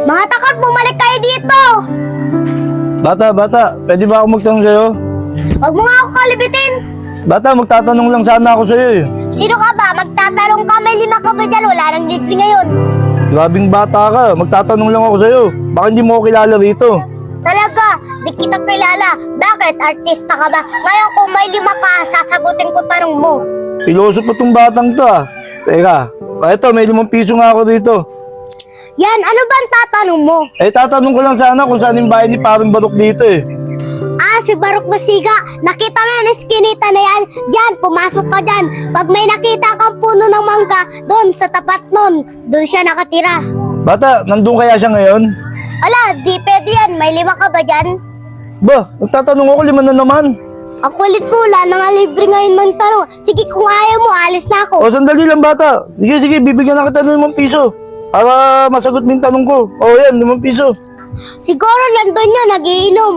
Mga takot, bumalik kayo dito! Bata, pwede ba ako magtanong sa'yo? Huwag mo nga ako kalibitin! Bata, magtatanong lang sana ako sa'yo eh. Sino ka ba? Magtatanong ka, may 5 ka ba dyan? Wala nang libre ngayon. Grabing bata ka, magtatanong lang ako sa'yo. Baka hindi mo ako kilala rito. Talaga, di kita kilala. Bakit? Artista ka ba? Ngayon kung may 5 ka, sasagutin ko tanong mo. Piloso pa tong batang to ah. Teka, eto may 5 piso nga ako dito. Yan, ano ba ang tatanong mo? Eh tatanong ko lang sana kung saan yung bahay ni Paring Barok dito eh. Ah, si Barok Masiga. Nakita mo yan, eskinita na yan. Diyan, pumasok ka dyan. Pag may nakita kang puno ng mangga, doon sa tapat nun, doon siya nakatira. Bata, nandun kaya siya ngayon? Ala, di pwede yan. May 5 ka ba dyan? Ba, nagtatanong ako 5 na naman. Ang kulit mo, wala na nga libre ngayon ng tanong. Sige, kung ayaw mo, alis na ako. O sandali lang bata. Sige, bibigyan na kita ng 5 piso. Para masagot mo yung tanong ko. O yan, 5 piso. Siguro nandun yun, nagiinom.